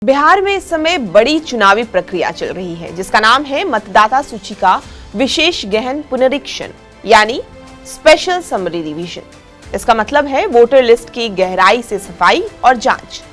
बिहार में इस समय बड़ी चुनावी प्रक्रिया चल रही है जिसका नाम है मतदाता सूची का विशेष गहन पुनरीक्षण यानी स्पेशल समरी रिवीजन। इसका मतलब है वोटर लिस्ट की गहराई से सफाई और जांच।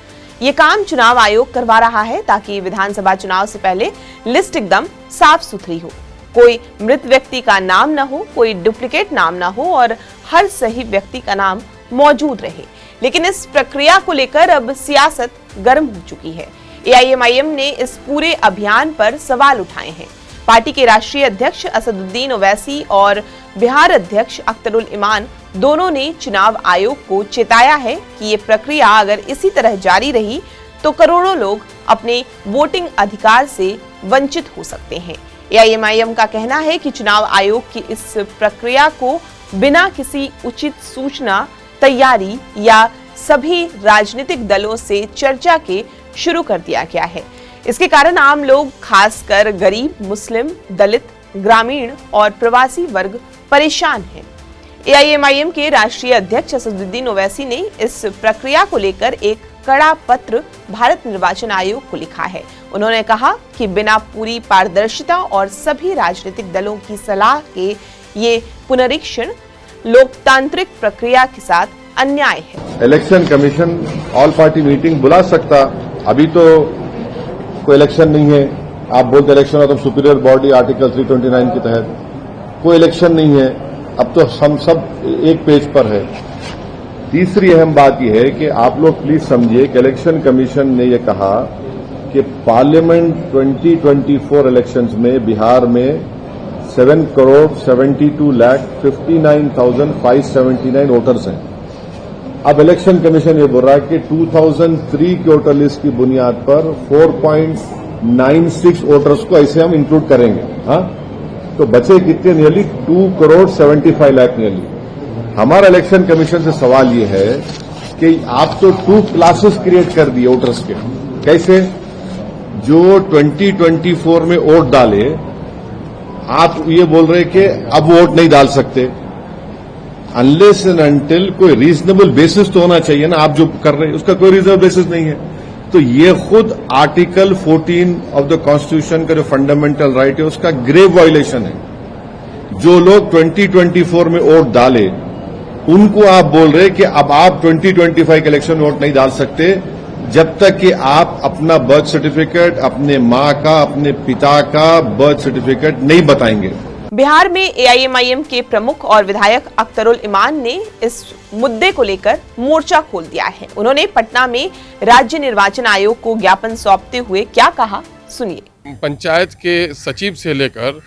ये काम चुनाव आयोग करवा रहा है ताकि विधानसभा चुनाव से पहले लिस्ट एकदम साफ सुथरी हो, कोई मृत व्यक्ति का नाम न हो, कोई डुप्लीकेट नाम न हो और हर सही व्यक्ति का नाम मौजूद रहे। लेकिन इस प्रक्रिया को लेकर अब सियासत गर्म हो चुकी है। एआईएमआईएम ने इस पूरे अभियान पर सवाल उठाए हैं। पार्टी के राष्ट्रीय अध्यक्ष असदुद्दीन ओवैसी और बिहार अध्यक्ष अख्तरुल इमान दोनों ने चुनाव आयोग को चेताया है कि ये प्रक्रिया अगर इसी तरह जारी रही तो करोड़ों लोग अपने वोटिंग अधिकार से वंचित हो सकते हैं। एआईएमआईएम का कहना है कि चुनाव आयोग की इस प्रक्रिया को बिना किसी उचित सूचना, तैयारी या सभी राजनीतिक दलों से चर्चा के शुरू कर दिया गया है। इसके कारण आम लोग, खासकर गरीब, मुस्लिम, दलित, ग्रामीण और प्रवासी वर्ग परेशान हैं। एआईएमआईएम के राष्ट्रीय अध्यक्ष असदुद्दीन ओवैसी ने इस प्रक्रिया को लेकर एक कड़ा पत्र भारत निर्वाचन आयोग को लिखा है। उन्होंने कहा कि बिना पूरी पारदर्शिता और सभी राजनीतिक दलों की सलाह के ये पुनरीक्षण लोकतांत्रिक प्रक्रिया के साथ अन्याय है। Election commission all party meeting बुला सकता, अभी तो कोई इलेक्शन नहीं है। आप बोलते इलेक्शन और सुपीरियर बॉडी आर्टिकल 329 के तहत कोई इलेक्शन नहीं है। अब तो हम सब एक पेज पर है। तीसरी अहम बात यह है कि आप लोग प्लीज समझिए कि इलेक्शन कमीशन ने यह कहा कि पार्लियामेंट 2024 इलेक्शंस में बिहार में 7,72,59,579 वोटर्स हैं। अब इलेक्शन कमीशन ये बोल रहा है कि 2003 के वोटर लिस्ट की बुनियाद पर 4.96 वोटर्स को ऐसे हम इंक्लूड करेंगे। हाँ, तो बचे कितने? Nearly 2,75,00,000 nearly. हमारा इलेक्शन कमीशन से सवाल ये है कि आप तो 2 क्लासेस क्रिएट कर दिए वोटर्स के। कैसे? जो 2024 में वोट डाले, आप ये बोल रहे कि अब वोट नहीं डाल सकते। अनलेस एंड अनटिल कोई रीजनेबल बेसिस तो होना चाहिए ना। आप जो कर रहे हैं उसका कोई रीजनेबल बेसिस नहीं है। तो ये खुद आर्टिकल 14 ऑफ द कॉन्स्टिट्यूशन का जो फंडामेंटल राइट है उसका ग्रेव वायलेशन है। जो लोग 2024 में वोट डाले उनको आप बोल रहे कि अब आप 2025 के इलेक्शन में वोट नहीं डाल सकते जब तक कि आप अपना बर्थ सर्टिफिकेट, अपने मां का, अपने पिता का बर्थ सर्टिफिकेट नहीं बताएंगे। बिहार में एआईएमआईएम के प्रमुख और विधायक अख्तरुल इमान ने इस मुद्दे को लेकर मोर्चा खोल दिया है। उन्होंने पटना में राज्य निर्वाचन आयोग को ज्ञापन सौंपते हुए क्या कहा, सुनिए। पंचायत के सचिव से लेकर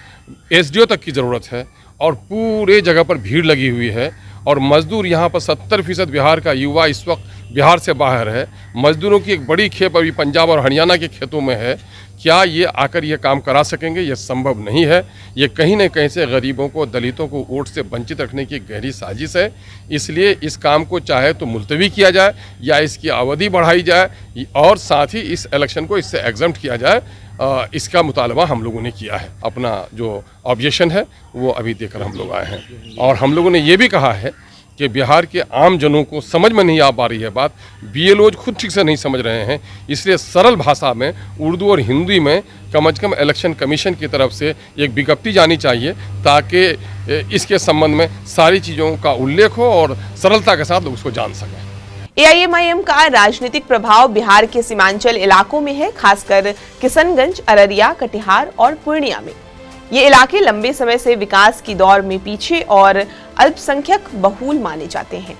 एसडीओ तक की जरूरत है और पूरे जगह पर भीड़ लगी हुई है और मजदूर यहाँ पर 70% बिहार का युवा इस वक्त बिहार से बाहर है। मजदूरों की एक बड़ी खेप अभी पंजाब और हरियाणा के खेतों में है। क्या ये आकर ये काम करा सकेंगे? ये संभव नहीं है। ये कहीं न कहीं से गरीबों को, दलितों को वोट से वंचित रखने की गहरी साजिश है। इसलिए इस काम को चाहे तो मुलतवी किया जाए या इसकी अवधि बढ़ाई जाए और साथ ही इस इलेक्शन को इससे एग्जम्प्ट किया जाए। इसका मुतालबा हम लोगों ने किया है। अपना जो ऑब्जेक्शन है वो अभी देकर हम लोग आए हैं और हम लोगों ने ये भी कहा है कि बिहार के आम जनों को समझ में नहीं आ पा रही है बात। बीएलओज खुद ठीक से नहीं समझ रहे हैं। इसलिए सरल भाषा में उर्दू और हिंदी में कम से कम इलेक्शन कमीशन की तरफ से एक विज्ञप्ति जानी चाहिए ताकि इसके संबंध में सारी चीज़ों का उल्लेख हो और सरलता के साथ लोग उसको जान सकें। एआईएमआईएम का राजनीतिक प्रभाव बिहार के सीमांचल इलाकों में है, खासकर किशनगंज, अररिया, कटिहार और पूर्णिया में। ये इलाके लंबे समय से विकास की दौड़ में पीछे और अल्पसंख्यक बहुल माने जाते हैं।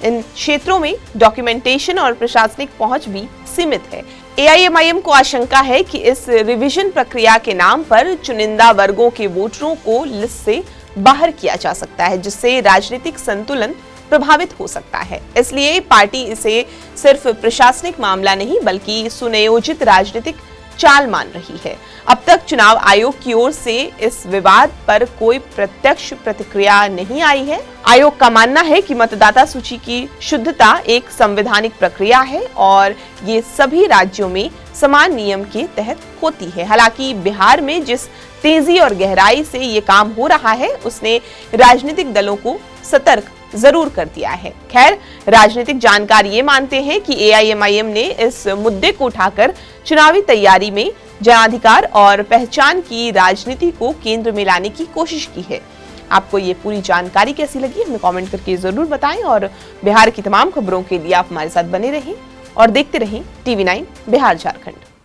इन क्षेत्रों में डॉक्यूमेंटेशन और प्रशासनिक पहुंच भी सीमित है। एआईएमआईएम को आशंका है कि इस रिवीजन प्रक्रिया के नाम पर चुनिंदा वर्गों के वोटरों को लिस्ट से बाहर किया जा सकता है, जिससे राजनीतिक संतुलन प्रभावित हो सकता है। इसलिए पार्टी इसे सिर्फ प्रशासनिक मामला नहीं बल्कि सुनियोजित राजनीतिक चाल मान रही है। अब तक चुनाव आयोग की ओर से इस विवाद पर कोई प्रत्यक्ष प्रतिक्रिया नहीं आई है। आयोग का मानना है कि मतदाता सूची की शुद्धता एक संवैधानिक प्रक्रिया है और ये सभी राज्यों में समान नियम के तहत होती है। हालांकि बिहार में जिस तेजी और गहराई से ये काम हो रहा है उसने राजनीतिक दलों को सतर्क जरूर कर दिया है। खैर, राजनीतिक जानकार ये मानते हैं कि AIMIM ने इस मुद्दे को उठाकर चुनावी तैयारी में जनाधिकार और पहचान की राजनीति को केंद्र में लाने की कोशिश की है। आपको ये पूरी जानकारी कैसी लगी हमें कमेंट करके जरूर बताएं और बिहार की तमाम खबरों के लिए आप हमारे साथ बने रहें और देखते रहें TV9 बिहार झारखंड।